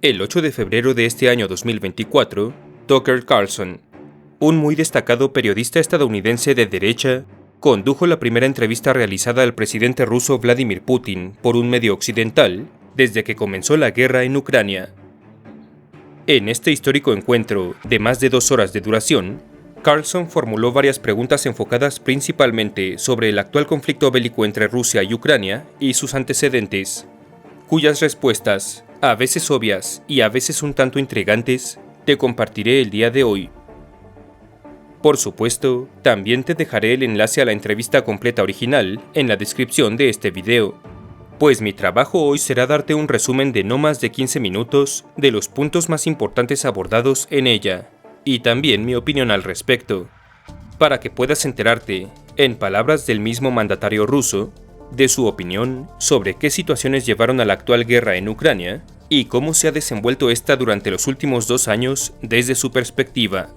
El 8 de febrero de este año 2024, Tucker Carlson, un muy destacado periodista estadounidense de derecha, condujo la primera entrevista realizada al presidente ruso Vladimir Putin por un medio occidental desde que comenzó la guerra en Ucrania. En este histórico encuentro, de más de 2 horas de duración, Carlson formuló varias preguntas enfocadas principalmente sobre el actual conflicto bélico entre Rusia y Ucrania y sus antecedentes, cuyas respuestas, a veces obvias y a veces un tanto intrigantes, te compartiré el día de hoy. Por supuesto, también te dejaré el enlace a la entrevista completa original en la descripción de este video, pues mi trabajo hoy será darte un resumen de no más de 15 minutos de los puntos más importantes abordados en ella, y también mi opinión al respecto, para que puedas enterarte, en palabras del mismo mandatario ruso, de su opinión sobre qué situaciones llevaron a la actual guerra en Ucrania y cómo se ha desenvuelto esta durante los últimos 2 años desde su perspectiva.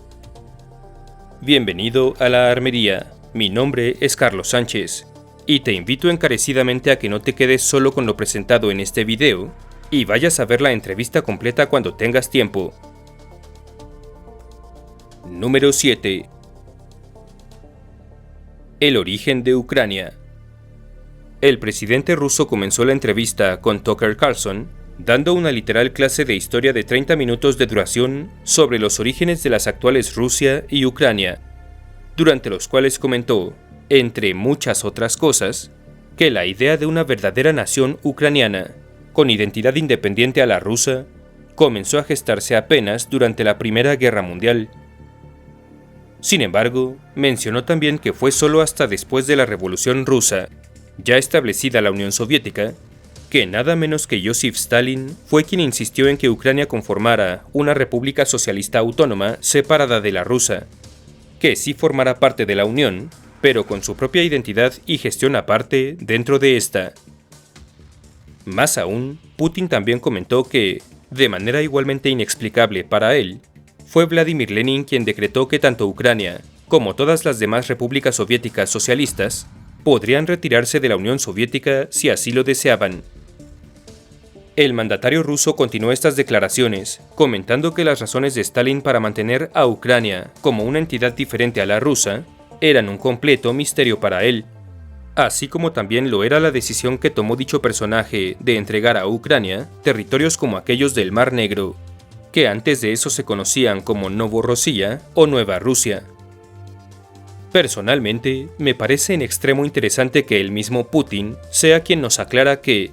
Bienvenido a La Armería, mi nombre es Carlos Sánchez, y te invito encarecidamente a que no te quedes solo con lo presentado en este video y vayas a ver la entrevista completa cuando tengas tiempo. Número 7. El origen de Ucrania. El presidente ruso comenzó la entrevista con Tucker Carlson dando una literal clase de historia de 30 minutos de duración sobre los orígenes de las actuales Rusia y Ucrania, durante los cuales comentó, entre muchas otras cosas, que la idea de una verdadera nación ucraniana, con identidad independiente a la rusa, comenzó a gestarse apenas durante la Primera Guerra Mundial. Sin embargo, mencionó también que fue solo hasta después de la Revolución Rusa, ya establecida la Unión Soviética, que nada menos que Joseph Stalin fue quien insistió en que Ucrania conformara una república socialista autónoma separada de la rusa, que sí formara parte de la Unión, pero con su propia identidad y gestión aparte dentro de esta. Más aún, Putin también comentó que, de manera igualmente inexplicable para él, fue Vladimir Lenin quien decretó que tanto Ucrania, como todas las demás repúblicas soviéticas socialistas, podrían retirarse de la Unión Soviética si así lo deseaban. El mandatario ruso continuó estas declaraciones, comentando que las razones de Stalin para mantener a Ucrania como una entidad diferente a la rusa eran un completo misterio para él, así como también lo era la decisión que tomó dicho personaje de entregar a Ucrania territorios como aquellos del Mar Negro, que antes de eso se conocían como Novorossiya o Nueva Rusia. Personalmente, me parece en extremo interesante que el mismo Putin sea quien nos aclara que,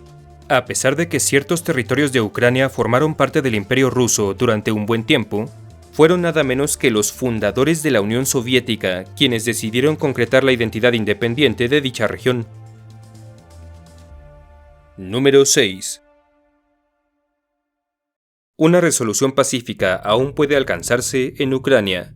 a pesar de que ciertos territorios de Ucrania formaron parte del Imperio Ruso durante un buen tiempo, fueron nada menos que los fundadores de la Unión Soviética quienes decidieron concretar la identidad independiente de dicha región. Número 6. Una resolución pacífica aún puede alcanzarse en Ucrania.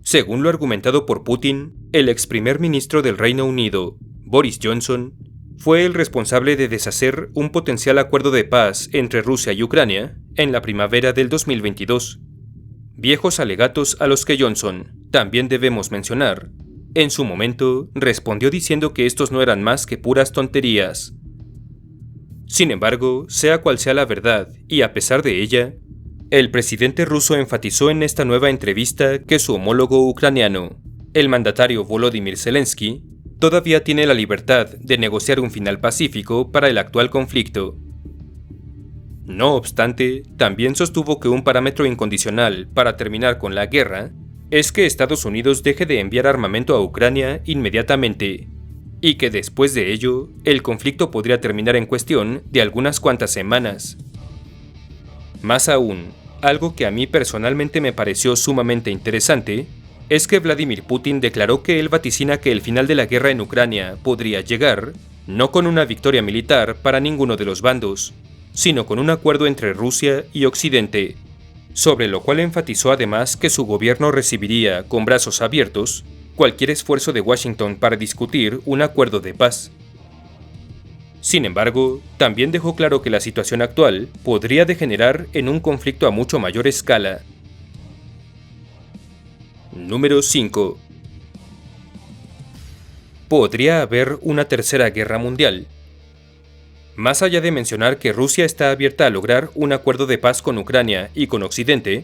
Según lo argumentado por Putin, el ex primer ministro del Reino Unido, Boris Johnson, fue el responsable de deshacer un potencial acuerdo de paz entre Rusia y Ucrania en la primavera del 2022. Viejos alegatos a los que Johnson, también debemos mencionar, en su momento respondió diciendo que estos no eran más que puras tonterías. Sin embargo, sea cual sea la verdad, y a pesar de ella, el presidente ruso enfatizó en esta nueva entrevista que su homólogo ucraniano, el mandatario Volodymyr Zelensky, todavía tiene la libertad de negociar un final pacífico para el actual conflicto. No obstante, también sostuvo que un parámetro incondicional para terminar con la guerra es que Estados Unidos deje de enviar armamento a Ucrania inmediatamente, y que después de ello, el conflicto podría terminar en cuestión de algunas cuantas semanas. Más aún, algo que a mí personalmente me pareció sumamente interesante, es que Vladimir Putin declaró que él vaticina que el final de la guerra en Ucrania podría llegar, no con una victoria militar para ninguno de los bandos, sino con un acuerdo entre Rusia y Occidente, sobre lo cual enfatizó además que su gobierno recibiría con brazos abiertos cualquier esfuerzo de Washington para discutir un acuerdo de paz. Sin embargo, también dejó claro que la situación actual podría degenerar en un conflicto a mucho mayor escala. Número 5. Podría haber una tercera guerra mundial. Más allá de mencionar que Rusia está abierta a lograr un acuerdo de paz con Ucrania y con Occidente,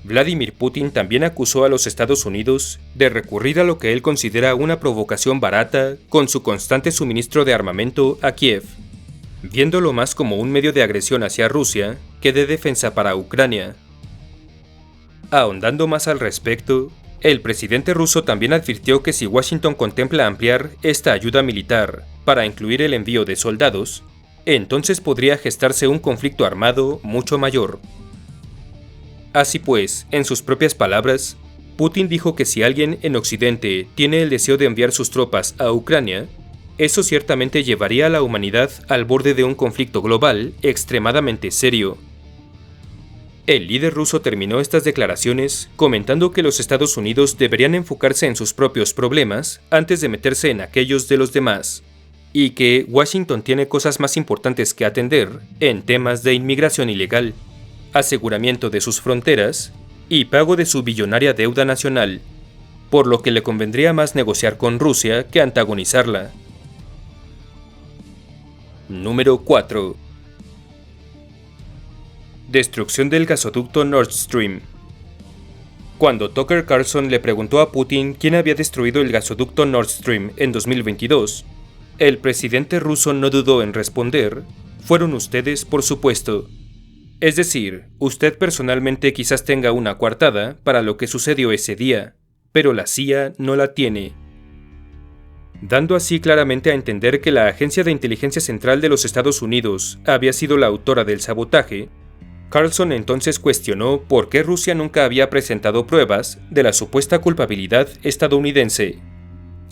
Vladimir Putin también acusó a los Estados Unidos de recurrir a lo que él considera una provocación barata con su constante suministro de armamento a Kiev, viéndolo más como un medio de agresión hacia Rusia que de defensa para Ucrania. Ahondando más al respecto, el presidente ruso también advirtió que si Washington contempla ampliar esta ayuda militar para incluir el envío de soldados, entonces podría gestarse un conflicto armado mucho mayor. Así pues, en sus propias palabras, Putin dijo que si alguien en Occidente tiene el deseo de enviar sus tropas a Ucrania, eso ciertamente llevaría a la humanidad al borde de un conflicto global extremadamente serio. El líder ruso terminó estas declaraciones comentando que los Estados Unidos deberían enfocarse en sus propios problemas antes de meterse en aquellos de los demás, y que Washington tiene cosas más importantes que atender en temas de inmigración ilegal, aseguramiento de sus fronteras y pago de su billonaria deuda nacional, por lo que le convendría más negociar con Rusia que antagonizarla. Número 4. Destrucción del gasoducto Nord Stream. Cuando Tucker Carlson le preguntó a Putin quién había destruido el gasoducto Nord Stream en 2022, el presidente ruso no dudó en responder: fueron ustedes, por supuesto. Es decir, usted personalmente quizás tenga una coartada para lo que sucedió ese día, pero la CIA no la tiene. Dando así claramente a entender que la Agencia de Inteligencia Central de los Estados Unidos había sido la autora del sabotaje, Carlson entonces cuestionó por qué Rusia nunca había presentado pruebas de la supuesta culpabilidad estadounidense.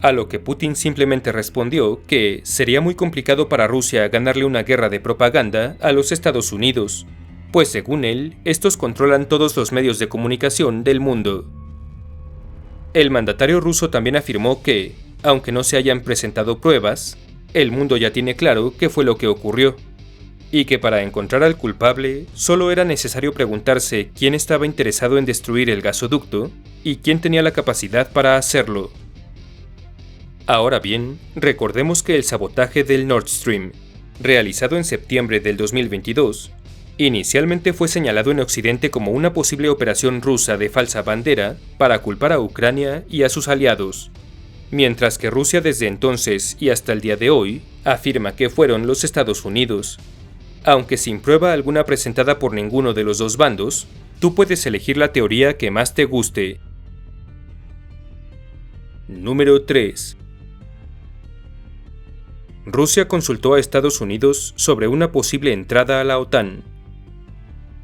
A lo que Putin simplemente respondió que sería muy complicado para Rusia ganarle una guerra de propaganda a los Estados Unidos, pues según él, estos controlan todos los medios de comunicación del mundo. El mandatario ruso también afirmó que, aunque no se hayan presentado pruebas, el mundo ya tiene claro qué fue lo que ocurrió, y que para encontrar al culpable solo era necesario preguntarse quién estaba interesado en destruir el gasoducto y quién tenía la capacidad para hacerlo. Ahora bien, recordemos que el sabotaje del Nord Stream, realizado en septiembre del 2022, inicialmente fue señalado en Occidente como una posible operación rusa de falsa bandera para culpar a Ucrania y a sus aliados, mientras que Rusia desde entonces y hasta el día de hoy afirma que fueron los Estados Unidos. Aunque sin prueba alguna presentada por ninguno de los dos bandos, tú puedes elegir la teoría que más te guste. Número 3. Rusia consultó a Estados Unidos sobre una posible entrada a la OTAN.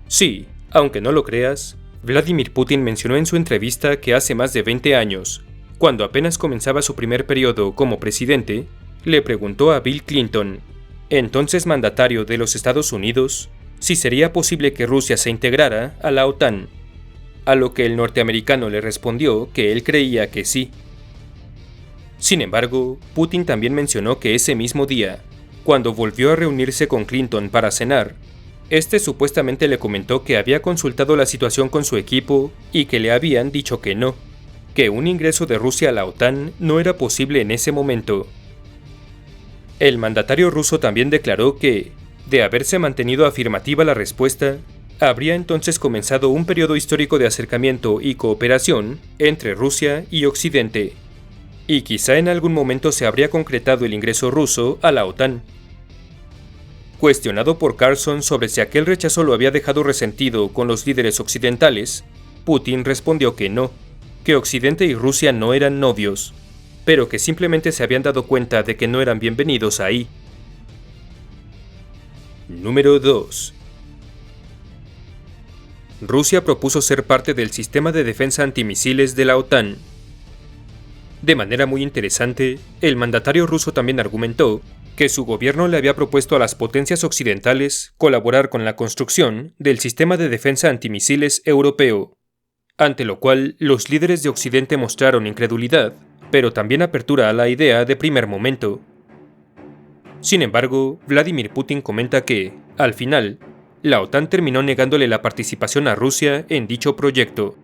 Sí, aunque no lo creas, Vladimir Putin mencionó en su entrevista que hace más de 20 años, cuando apenas comenzaba su primer periodo como presidente, le preguntó a Bill Clinton, entonces mandatario de los Estados Unidos, si sería posible que Rusia se integrara a la OTAN, a lo que el norteamericano le respondió que él creía que sí. Sin embargo, Putin también mencionó que ese mismo día, cuando volvió a reunirse con Clinton para cenar, este supuestamente le comentó que había consultado la situación con su equipo y que le habían dicho que no, que un ingreso de Rusia a la OTAN no era posible en ese momento. El mandatario ruso también declaró que, de haberse mantenido afirmativa la respuesta, habría entonces comenzado un periodo histórico de acercamiento y cooperación entre Rusia y Occidente, y quizá en algún momento se habría concretado el ingreso ruso a la OTAN. Cuestionado por Carlson sobre si aquel rechazo lo había dejado resentido con los líderes occidentales, Putin respondió que no, que Occidente y Rusia no eran novios, pero que simplemente se habían dado cuenta de que no eran bienvenidos ahí. Número 2. Rusia propuso ser parte del sistema de defensa antimisiles de la OTAN. De manera muy interesante, el mandatario ruso también argumentó que su gobierno le había propuesto a las potencias occidentales colaborar con la construcción del sistema de defensa antimisiles europeo, ante lo cual los líderes de Occidente mostraron incredulidad, pero también apertura a la idea de primer momento. Sin embargo, Vladimir Putin comenta que, al final, la OTAN terminó negándole la participación a Rusia en dicho proyecto,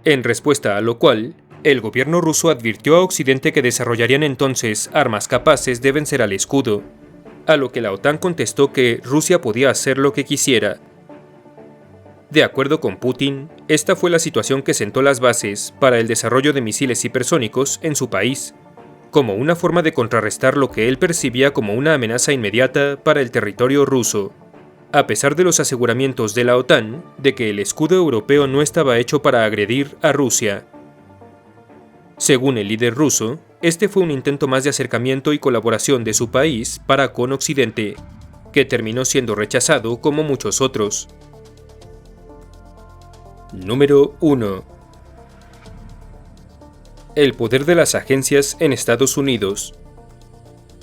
en respuesta a lo cual, el gobierno ruso advirtió a Occidente que desarrollarían entonces armas capaces de vencer al escudo. a lo que la OTAN contestó que Rusia podía hacer lo que quisiera. De acuerdo con Putin, esta fue la situación que sentó las bases para el desarrollo de misiles hipersónicos en su país, como una forma de contrarrestar lo que él percibía como una amenaza inmediata para el territorio ruso, a pesar de los aseguramientos de la OTAN de que el escudo europeo no estaba hecho para agredir a Rusia. Según el líder ruso, este fue un intento más de acercamiento y colaboración de su país para con Occidente, que terminó siendo rechazado como muchos otros. Número 1. El poder de las agencias en Estados Unidos.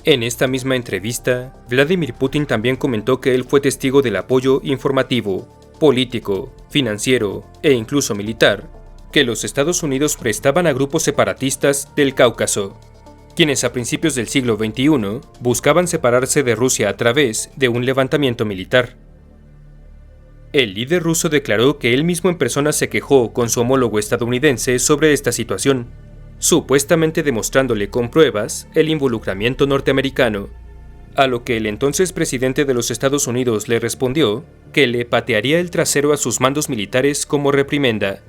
En esta misma entrevista, Vladimir Putin también comentó que él fue testigo del apoyo informativo, político, financiero e incluso militar que los Estados Unidos prestaban a grupos separatistas del Cáucaso, quienes a principios del siglo XXI buscaban separarse de Rusia a través de un levantamiento militar. El líder ruso declaró que él mismo en persona se quejó con su homólogo estadounidense sobre esta situación, supuestamente demostrándole con pruebas el involucramiento norteamericano, a lo que el entonces presidente de los Estados Unidos le respondió que le patearía el trasero a sus mandos militares como reprimenda.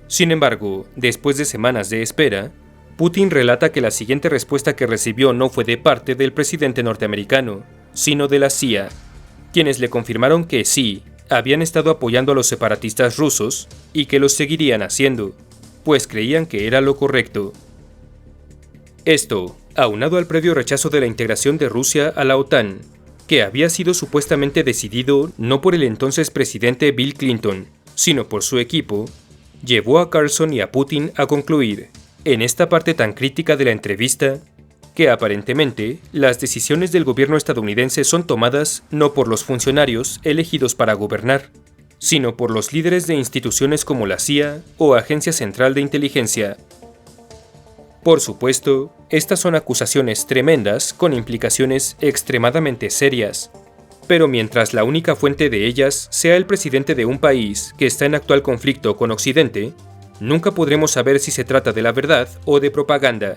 Sin embargo, después de semanas de espera, Putin relata que la siguiente respuesta que recibió no fue de parte del presidente norteamericano, sino de la CIA, quienes le confirmaron que sí, habían estado apoyando a los separatistas rusos y que los seguirían haciendo, pues creían que era lo correcto. Esto, aunado al previo rechazo de la integración de Rusia a la OTAN, que había sido supuestamente decidido no por el entonces presidente Bill Clinton, sino por su equipo, llevó a Carlson y a Putin a concluir, en esta parte tan crítica de la entrevista, que aparentemente las decisiones del gobierno estadounidense son tomadas no por los funcionarios elegidos para gobernar, sino por los líderes de instituciones como la CIA o Agencia Central de Inteligencia. Por supuesto, estas son acusaciones tremendas con implicaciones extremadamente serias, pero mientras la única fuente de ellas sea el presidente de un país que está en actual conflicto con Occidente, nunca podremos saber si se trata de la verdad o de propaganda.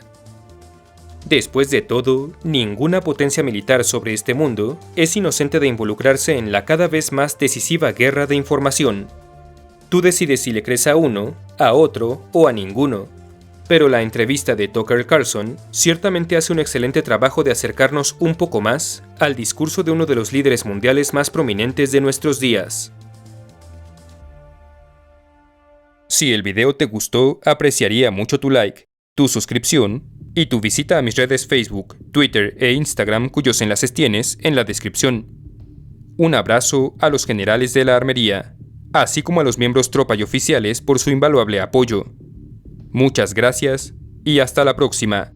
Después de todo, ninguna potencia militar sobre este mundo es inocente de involucrarse en la cada vez más decisiva guerra de información. Tú decides si le crees a uno, a otro o a ninguno. Pero la entrevista de Tucker Carlson ciertamente hace un excelente trabajo de acercarnos un poco más al discurso de uno de los líderes mundiales más prominentes de nuestros días. Si el video te gustó, apreciaría mucho tu like, tu suscripción y tu visita a mis redes Facebook, Twitter e Instagram, cuyos enlaces tienes en la descripción. Un abrazo a los generales de la armería, así como a los miembros tropa y oficiales por su invaluable apoyo. Muchas gracias y hasta la próxima.